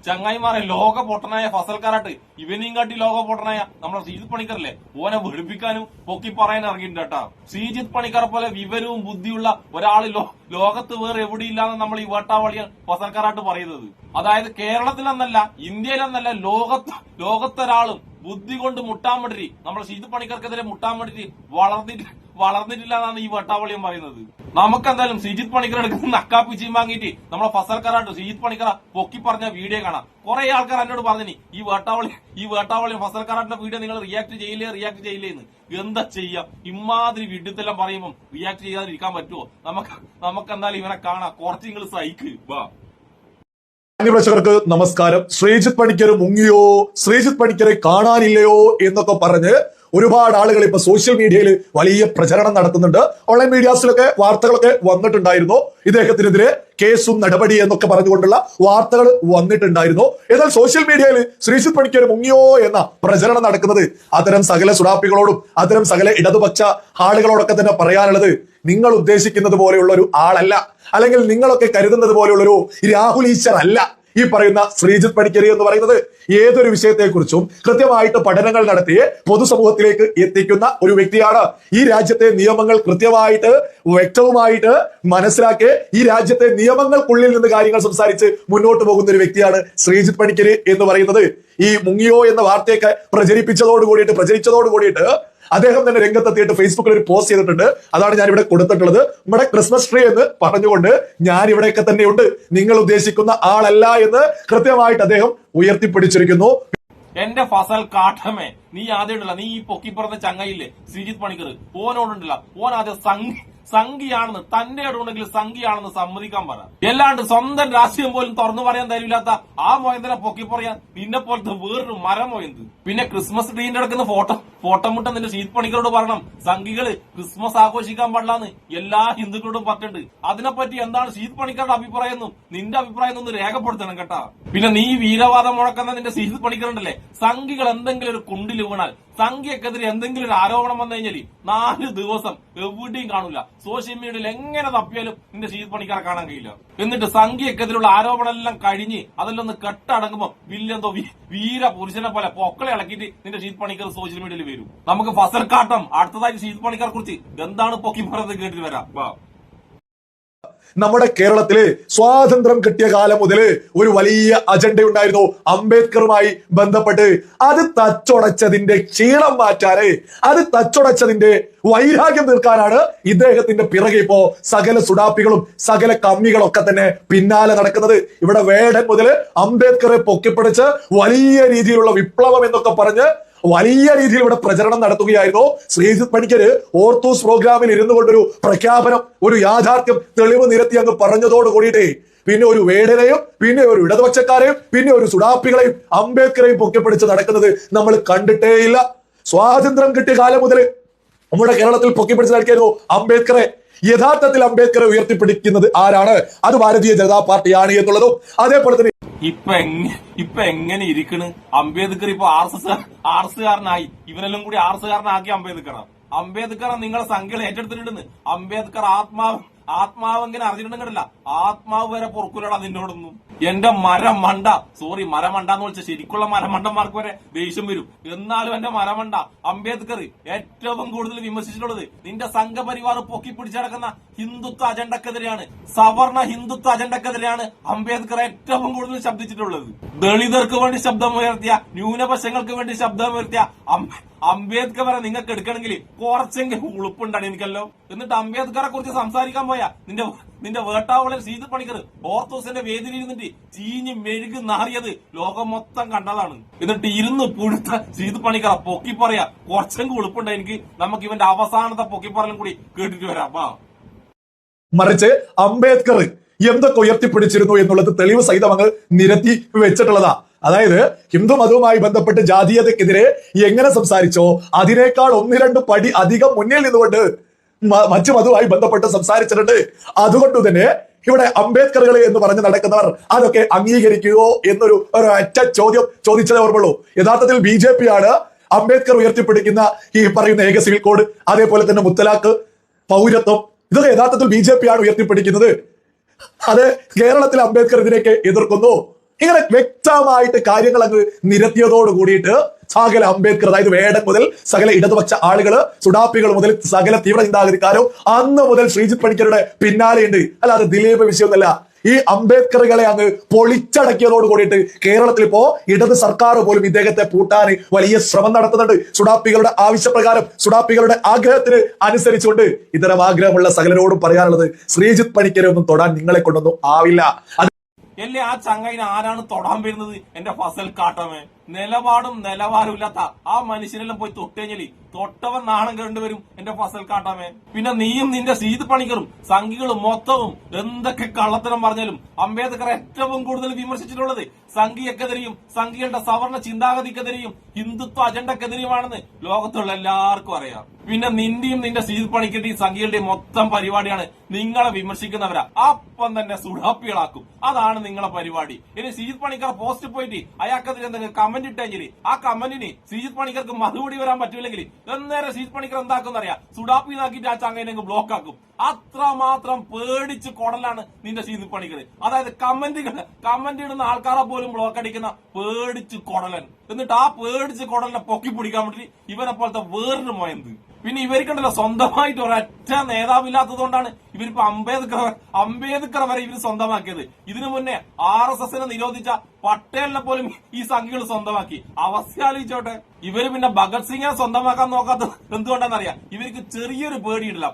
ചങ്ങായിമാരെ ലോക പൊട്ടനായ ഫസൽ കാരാട്ട് ഇവനെയും കാട്ടി ലോക പൊട്ടനായ നമ്മളെ ശ്രീജിത്ത് പണിക്കറല്ലേ ഓനെ വെളുപ്പിക്കാനും പൊക്കി പറയാൻ ഇറങ്ങിയിട്ടുണ്ട് കേട്ടാ. ശ്രീജിത്ത് പണിക്കറെ പോലെ വിവരവും ബുദ്ധിയുള്ള ഒരാൾ ലോകത്ത് വേറെ എവിടെയില്ലാന്ന് നമ്മൾ ഈ വേട്ടാവളിയാണ് ഫസൽ കാരാട്ട് പറയുന്നത്. അതായത് കേരളത്തിലെന്നല്ല ഇന്ത്യയിലെന്നല്ല ലോകത്തൊരാളും ബുദ്ധി കൊണ്ട് മുട്ടാൻ വേണ്ടി നമ്മളെ ശ്രീജിത്ത് പണിക്കർക്കെതിരെ മുട്ടാൻ വേണ്ടി വളർന്നിട്ടില്ല എന്നാണ് ഈ വട്ടാവളിയും പറയുന്നത്. നമുക്കെന്തായാലും ശ്രീജിത്ത് പണിക്കർ എടുക്കുന്ന നക്കാപ്പിച്ചിയും വാങ്ങിയിട്ട് നമ്മളെ ഫസൽ കാരാട്ട് ശ്രീജിത്ത് പണിക്കറ പൊക്കി പറഞ്ഞ വീഡിയോ കാണാം. കുറെ ആൾക്കാർ എന്നോട് പറഞ്ഞു ഈ വേട്ടാവളി ഫസൽ കാരാട്ടിന്റെ വീഡിയോ നിങ്ങൾ റിയാക്ട് ചെയ്യില്ലേ എന്ന്. എന്താ ചെയ്യാം, ഇമാതിരി വിഡിത്തെല്ലാം പറയുമ്പോൾ റിയാക്ട് ചെയ്യാതിരിക്കാൻ പറ്റുമോ? നമുക്കെന്തായാലും ഇവനെ കാണാം, കുറച്ച് നിങ്ങൾ സഹിക്ക് വാ. പ്രേക്ഷകർക്ക് നമസ്കാരം. ശ്രീജിത്ത് പണിക്കർ മുങ്ങിയോ, ശ്രീജിത്ത് പണിക്കരെ കാണാനില്ലയോ എന്നൊക്കെ പറഞ്ഞ് ഒരുപാട് ആളുകൾ ഇപ്പൊ സോഷ്യൽ മീഡിയയിൽ വലിയ പ്രചരണം നടത്തുന്നുണ്ട്. ഓൺലൈൻ മീഡിയാസിലൊക്കെ വാർത്തകളൊക്കെ വന്നിട്ടുണ്ടായിരുന്നു. ഇദ്ദേഹത്തിനെതിരെ കേസും നടപടി എന്നൊക്കെ പറഞ്ഞുകൊണ്ടുള്ള വാർത്തകൾ വന്നിട്ടുണ്ടായിരുന്നു. എന്നാൽ സോഷ്യൽ മീഡിയയിൽ ശ്രീജിത്ത് പണിക്കർ മുങ്ങിയോ എന്ന പ്രചരണം നടക്കുന്നത് അത്തരം സകല സുഡാപ്പികളോടും അത്തരം സകല ഇടതുപക്ഷ ആളുകളോടൊക്കെ തന്നെ പറയാനുള്ളത്, നിങ്ങൾ ഉദ്ദേശിക്കുന്നത് പോലെയുള്ള ഒരു ആളല്ല, അല്ലെങ്കിൽ നിങ്ങളൊക്കെ കരുതുന്നത് പോലെയുള്ള ഒരു രാഹുൽ ഈശ്വർ അല്ല ഈ പറയുന്ന ശ്രീജിത്ത് പണിക്കർ എന്ന് പറയുന്നത്. ഏതൊരു വിഷയത്തെക്കുറിച്ചും കൃത്യമായിട്ട് പഠനങ്ങൾ നടത്തി പൊതുസമൂഹത്തിലേക്ക് എത്തിക്കുന്ന ഒരു വ്യക്തിയാണ്. ഈ രാജ്യത്തെ നിയമങ്ങൾ കൃത്യമായിട്ട് വ്യക്തവുമായിട്ട് മനസ്സിലാക്കി ഈ രാജ്യത്തെ നിയമങ്ങൾക്കുള്ളിൽ നിന്ന് കാര്യങ്ങൾ സംസാരിച്ച് മുന്നോട്ട് പോകുന്ന ഒരു വ്യക്തിയാണ് ശ്രീജിത്ത് പണിക്കർ എന്ന് പറയുന്നത്. ഈ മുങ്ങിയോ എന്ന വാർത്തയൊക്കെ പ്രചരിച്ചതോട് കൂടിയിട്ട് അദ്ദേഹം തന്നെ രംഗത്തെത്തിയിട്ട് ഫേസ്ബുക്കിൽ ഒരു പോസ്റ്റ് ചെയ്തിട്ടുണ്ട്. അതാണ് ഞാൻ ഇവിടെ കൊടുത്തിട്ടുള്ളത്. നമ്മുടെ ക്രിസ്മസ് ട്രീ എന്ന് പറഞ്ഞുകൊണ്ട് ഞാൻ ഇവിടെയൊക്കെ തന്നെയുണ്ട്, നിങ്ങൾ ഉദ്ദേശിക്കുന്ന ആളല്ല എന്ന് കൃത്യമായിട്ട് അദ്ദേഹം ഉയർത്തിപ്പിടിച്ചിരിക്കുന്നു. എന്റെ ഫസൽ കാട്ടമേ, നീ ആദ്യമുണ്ടല്ല, നീ ഈ പൊക്കിപ്പുറത്തെ ചങ്ങയില്ലേ ശ്രീജിത്ത് പണിക്കർ, ഓനോടുണ്ടല്ല, ഓൻ ആദ്യം സംഘിയാണെന്ന് തന്റെ ഇടമുണ്ടെങ്കിൽ സംഘിയാണെന്ന് സമ്മതിക്കാൻ പറ. എല്ലാണ്ട് സ്വന്തം രാഷ്ട്രീയം പോലും തുറന്നു പറയാൻ തരില്ലാത്ത ആ മോയന്തനെ പൊക്കി പറയാൻ നിന്നെ പോലത്തെ വേറൊരു മരം മോയന്ത്. പിന്നെ ക്രിസ്മസ് ട്രീന്റെ അടുക്കുന്ന ഫോട്ടോ മുട്ട നിന്റെ ശ്രീജിത്ത് പണിക്കരോട് പറയണം, സംഘികള് ക്രിസ്മസ് ആഘോഷിക്കാൻ പാടില്ലാന്ന് എല്ലാ ഹിന്ദുക്കളോടും പറഞ്ഞിട്ടുണ്ട്. അതിനെപ്പറ്റി എന്താണ് ശ്രീജിത്ത് പണിക്കരുടെ അഭിപ്രായം എന്നും നിന്റെ അഭിപ്രായം ഒന്ന് രേഖപ്പെടുത്തണം കേട്ടാ. പിന്നെ നീ വീരവാദം മുഴക്കുന്ന നിന്റെ ശ്രീജിത്ത് പണിക്കറുണ്ടല്ലേ, സംഘികൾ എന്തെങ്കിലും ഒരു കുണ്ടിൽ വീണാൽ, സംഘിയക്കെതിരെ എന്തെങ്കിലും ഒരു ആരോപണം വന്നു കഴിഞ്ഞാൽ 4 ദിവസം എവിടെയും കാണൂല. സോഷ്യൽ മീഡിയയിൽ എങ്ങനെ തപ്പിയാലും നിന്റെ ശ്രീജിത്ത് പണിക്കാരെ കാണാൻ കഴിയില്ല. എന്നിട്ട് സംഘിയക്കെതിരെയുള്ള ആരോപണം എല്ലാം കഴിഞ്ഞ് അതെല്ലാം ഒന്ന് കെട്ടടങ്ങുമ്പോ വില്ലെന്തോ വീരപുരുഷനെ പോലെ പൊക്കളെ ഇളക്കിയിട്ട് നിന്റെ ശ്രീജിത്ത് പണിക്കർ സോഷ്യൽ മീഡിയയിൽ വരും. നമുക്ക് ഫസൽ കാട്ടം അടുത്തതായിട്ട് ശ്രീജിത്ത് പണിക്കറെ കുറിച്ച് എന്താണ് പൊക്കി പറയുന്നത് കേട്ടിട്ട് വരാം വാ. നമ്മുടെ കേരളത്തില് സ്വാതന്ത്ര്യം കിട്ടിയ കാലം മുതൽ ഒരു വലിയ അജണ്ട ഉണ്ടായിരുന്നു അംബേദ്കറുമായി ബന്ധപ്പെട്ട്. അത് തച്ചുടച്ചതിന്റെ ക്ഷീണം മാറ്റാന്, അത് തച്ചുടച്ചതിന്റെ വൈരാഗ്യം തീർക്കാനാണ് ഇദ്ദേഹത്തിന്റെ പിറകെ ഇപ്പോ സകല സുഡാപ്പികളും സകല കമ്മികളൊക്കെ തന്നെ പിന്നാലെ നടക്കുന്നത്. ഇവിടെ വേടൻ മുതൽ അംബേദ്കറെ പൊക്കിപ്പിടിച്ച് വലിയ രീതിയിലുള്ള വിപ്ലവം എന്നൊക്കെ പറഞ്ഞ് വലിയ രീതിയിൽ ഇവിടെ പ്രചരണം നടത്തുകയായിരുന്നു. ശ്രീജിത്ത് പണിക്കര് ഓർത്തൂസ് പ്രോഗ്രാമിൽ ഇരുന്നു കൊണ്ടൊരു പ്രഖ്യാപനം, ഒരു യാഥാർത്ഥ്യം തെളിവ് നിരത്തി അങ്ങ് പറഞ്ഞതോട് കൂടിയിട്ടേ പിന്നെ ഒരു വേടനെയും പിന്നെ ഒരു ഇടതുപക്ഷക്കാരെയും പിന്നെ ഒരു സുഡാപ്പികളെയും അംബേദ്കറെയും പൊക്കിപ്പിടിച്ച് നടക്കുന്നത് നമ്മൾ കണ്ടിട്ടേയില്ല. സ്വാതന്ത്ര്യം കിട്ടിയ കാലം മുതൽ നമ്മുടെ കേരളത്തിൽ പൊക്കിപ്പിടിച്ച് നടക്കായിരുന്നു അംബേദ്കറെ. യഥാർത്ഥത്തിൽ അംബേദ്കറെ ഉയർത്തിപ്പിടിക്കുന്നത് ആരാണ്? അത് ഭാരതീയ ജനതാ പാർട്ടിയാണ് എന്നുള്ളതും അതേപോലെ തന്നെ ഇപ്പൊ എങ്ങനെ ഇരിക്കണ് അംബേദ്കർ ഇപ്പൊ ആർ എസ് കാരനായി, ഇവനെല്ലാം കൂടി ആർ എസ് കാരനാക്കി അംബേദ്കറെ നിങ്ങളെ സംഖ്യകൾ ഏറ്റെടുത്തിട്ടുണ്ടെന്ന്. അംബേദ്കർ ആത്മാവെങ്ങനെ അറിഞ്ഞിട്ടുണ്ടെങ്കിലല്ല, ആത്മാവ് വരെ പൊറക്കൂലടാ നിന്നോടൊന്നും. എന്റെ മരമണ്ട എന്ന് വിളിച്ച ശരിക്കുള്ള മരമണ്ടന്മാർക്ക് വരെ ദേഷ്യം വരും. എന്നാലും എന്റെ മരമണ്ട അംബേദ്കർ ഏറ്റവും കൂടുതൽ വിമർശിച്ചിട്ടുള്ളത് നിന്റെ സംഘപരിവാർ പൊക്കിപ്പിടിച്ചടക്കുന്ന ഹിന്ദുത്വ അജണ്ടക്കെതിരെയാണ്, സവർണ ഹിന്ദുത്വ അജണ്ടക്കെതിരെയാണ് അംബേദ്കർ ഏറ്റവും കൂടുതൽ ശബ്ദിച്ചിട്ടുള്ളത്. ദളിതർക്ക് വേണ്ടി ശബ്ദമുയർത്തിയ, ന്യൂനപക്ഷങ്ങൾക്ക് വേണ്ടി ശബ്ദമുയർത്തിയ അംബേദ്കർ വരെ നിങ്ങൾക്ക് എടുക്കണമെങ്കിൽ കുറച്ചെങ്കിലും ഉളുപ്പുണ്ടാണ് എനിക്കല്ലോ. എന്നിട്ട് അംബേദ്കറെ കുറിച്ച് സംസാരിക്കാൻ പോയാ നിന്റെ വേട്ടാവളൻ ശ്രീജിത്ത് പണിക്കർ ഓർത്തോസിന്റെ വേദിയിൽ ഇരുന്നിട്ട് ചീഞ്ഞ് മെഴുകി നാറിയത് ലോകം മൊത്തം കണ്ടതാണ്. എന്നിട്ട് ഇരുന്ന് പുഴുത്ത ശ്രീജിത്ത് പണിക്കറ പൊക്കി പറയാ കുറച്ചെങ്കിലും ഉളുപ്പുണ്ട് എനിക്ക്. നമുക്ക് ഇവന്റെ അവസാനത്തെ പൊക്കിപ്പറലും കൂടി കേട്ടിട്ട് വരാം. മറിച്ച് അംബേദ്കർ എന്തൊക്കെ ഉയർത്തിപ്പിടിച്ചിരുന്നു എന്നുള്ളത് തെളിവ് സഹിതം അങ്ങ് നിരത്തി വെച്ചിട്ടുള്ളതാ. അതായത് ഹിന്ദു മതവുമായി ബന്ധപ്പെട്ട് ജാതീയതക്കെതിരെ എങ്ങനെ സംസാരിച്ചോ അതിനേക്കാൾ 1-2 പടി അധികം മുന്നിൽ നിന്നുകൊണ്ട് മറ്റു മതവുമായി ബന്ധപ്പെട്ട് സംസാരിച്ചിട്ടുണ്ട്. അതുകൊണ്ട് തന്നെ ഇവിടെ അംബേദ്കറുകൾ എന്ന് പറഞ്ഞ് നടക്കുന്നവർ അതൊക്കെ അംഗീകരിക്കുകയോ എന്നൊരു ഒറ്റ ചോദ്യം ചോദിച്ചതേ ഓർമ്മയുള്ളൂ. യഥാർത്ഥത്തിൽ BJP ആണ് അംബേദ്കർ ഉയർത്തിപ്പിടിക്കുന്ന ഈ പറയുന്ന ഏക സിവിൽ കോഡ്, അതേപോലെ തന്നെ മുത്തലാഖ്, പൗരത്വം, ഇതൊക്കെ യഥാർത്ഥത്തിൽ BJP ആണ് ഉയർത്തിപ്പിടിക്കുന്നത്. അത് കേരളത്തിൽ അംബേദ്കർ ഇതിനെയൊക്കെ എതിർക്കുന്നു. ഇങ്ങനെ വ്യക്തമായിട്ട് കാര്യങ്ങൾ അങ്ങ് നിരത്തിയതോട് കൂടിയിട്ട് സകല അംബേദ്കർ, അതായത് വേടൻ മുതൽ സകല ഇടതുപക്ഷ ആളുകള്, സുഡാപ്പികൾ മുതൽ സകല തീവ്ര ചിന്താഗതിക്കാരും അന്ന് മുതൽ ശ്രീജിത്ത് പണിക്കരുടെ പിന്നാലെയുണ്ട്. അല്ലാതെ ദിലീപ് വിഷയമൊന്നുമല്ല. ഈ അംബേദ്കറുകളെ അങ്ങ് പൊളിച്ചടക്കിയതോട് കൂടിയിട്ട് കേരളത്തിൽ ഇപ്പോ ഇടത് സർക്കാർ പോലും ഇദ്ദേഹത്തെ പൂട്ടാൻ വലിയ ശ്രമം നടത്തുന്നുണ്ട്. സുഡാപ്പികളുടെ ആവശ്യപ്രകാരം, സുഡാപ്പികളുടെ ആഗ്രഹത്തിന് അനുസരിച്ചുകൊണ്ട് ഇത്തരം ആഗ്രഹമുള്ള സകലരോടും പറയാനുള്ളത്, ശ്രീജിത്ത് പണിക്കരെ ഒന്നും തൊടാൻ നിങ്ങളെ കൊണ്ടൊന്നും ആവില്ല. എല്ലേ ആ ചങ്ങയിനെ ആരാണ് തൊടാൻ വരുന്നത്? എന്റെ ഫസൽ കാട്ടമേ. നിലപാടും നിലവാരവും ഇല്ലാത്ത ആ മനുഷ്യനെല്ലാം പോയി തൊട്ടുകഴിഞ്ഞാല് തൊട്ടവൻ നാണം കണ്ടുവരും എന്റെ ഫസൽ കാട്ടമേ. പിന്നെ നീയും നിന്റെ ശ്രീജിത്ത് പണിക്കറും സംഘികളും മൊത്തവും എന്തൊക്കെ കള്ളത്തരം പറഞ്ഞാലും അംബേദ്കർ ഏറ്റവും കൂടുതൽ വിമർശിച്ചിട്ടുള്ളത് സംഘിയക്കെതിരെയും സംഘികളുടെ സവർണ ചിന്താഗതിക്കെതിരെയും ഹിന്ദുത്വ അജണ്ടക്കെതിരെയുമാണെന്ന് ലോകത്തുള്ള എല്ലാവർക്കും അറിയാം. പിന്നെ നിന്റെയും നിന്റെ ശ്രീജിത്ത് പണിക്കരുടെയും സംഘികളുടെയും മൊത്തം പരിപാടിയാണ് നിങ്ങളെ വിമർശിക്കുന്നവരാ അപ്പം തന്നെ സുഡാപ്പികളാക്കും. അതാണ് നിങ്ങളെ പരിപാടി. ഇനി ശ്രീജിത്ത് പണിക്കർ പോസ്റ്റ് പോയിട്ട് അയാൾക്കെതിരെ എന്തെങ്കിലും കമന്റ് ഇട്ടെങ്കിൽ ആ കമന്റിന് ശ്രീജിത്ത് പണിക്കർക്ക് മറുപടി വരാൻ പറ്റൂലെങ്കിൽ എന്നേരം ശ്രീജിത്ത് പണിക്കർ എന്താക്കുന്നറിയാം, സുഡാപ്പി നാക്കിയിട്ട് ആ ചങ്ങനെ ബ്ലോക്ക് ആക്കും. അത്രമാത്രം പേടിച്ച് കൊടലാണ് നിന്റെ ശ്രീജിത്ത് പണിക്കർ. അതായത് കമന്റ് ഇടുന്ന ആൾക്കാരെ പോലും ബ്ലോക്ക് അടിക്കുന്ന പേടിച്ച് കൊടലൻ. എന്നിട്ട് ആ പേടിച്ച് കൊടലിനെ പൊക്കി പിടിക്കാൻ വേണ്ടി ഇവനെ പോലത്തെ വേറൊരു മോയന്ത്. പിന്നെ ഇവർക്കുണ്ടല്ലോ സ്വന്തമായിട്ട് ഒരൊറ്റ നേതാവില്ലാത്തതുകൊണ്ടാണ് ഇവരിപ്പോ അംബേദ്കർ വരെ ഇവർ സ്വന്തമാക്കിയത്. ഇതിനു മുന്നേ RSSനെ നിരോധിച്ച പട്ടേലിനെ പോലും ഈ സംഘികൾ സ്വന്തമാക്കി. അവസ്ഥയാലോചിച്ചോട്ടെ. ഇവര് പിന്നെ ഭഗത് സിംഗിനെ സ്വന്തമാക്കാൻ നോക്കാത്തത് എന്തുകൊണ്ടാണെന്നറിയാം. ഇവർക്ക് ചെറിയൊരു പേടിയുണ്ടല്ല.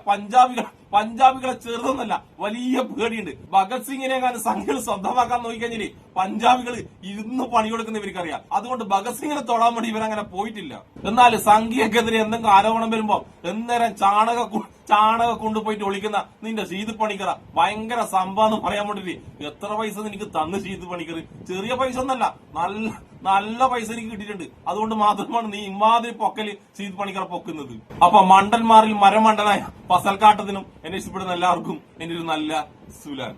പഞ്ചാബികളെ ചെറുതൊന്നല്ല, വലിയ പേടിയുണ്ട്. ഭഗത് സിംഗിനെ സംഘികൾ സ്വന്തമാക്കാൻ നോക്കിക്കഴിഞ്ഞാല് പഞ്ചാബികൾ ഇരുന്ന് പണിയെടുക്കുന്ന ഇവർക്കറിയാം. അതുകൊണ്ട് ഭഗത് സിംഗിനെ തൊടാൻ വേണ്ടി ഇവരങ്ങനെ പോയിട്ടില്ല. എന്നാൽ സംഘിയക്കെതിരെ എന്തെങ്കിലും ആരോപണം വരുമ്പോ എന്നേരം ചാണക കൊണ്ടുപോയിട്ട് ഒളിക്കുന്ന നിന്റെ ശ്രീജിത്ത് പണിക്കറ ഭയങ്കര സംഭവം പറയാൻ വേണ്ടിട്ട് എത്ര പൈസ നിനക്ക് തന്ന് ശ്രീജിത്ത് പണിക്കർ? ചെറിയ പൈസ ഒന്നല്ല, നല്ല പൈസ എനിക്ക് കിട്ടിയിട്ടുണ്ട്. അതുകൊണ്ട് മാത്രമാണ് നീ ഇമാതിരി പൊക്കല് ശ്രീജിത്ത് പണിക്കർ പൊക്കുന്നത്. അപ്പൊ മണ്ടന്മാരിൽ മരമണ്ടനായ ഫസൽക്കാട്ടത്തിനും എന്നെ ഇഷ്ടപ്പെടുന്ന എല്ലാവർക്കും എന്റെ ഒരു നല്ല സുലാൻ.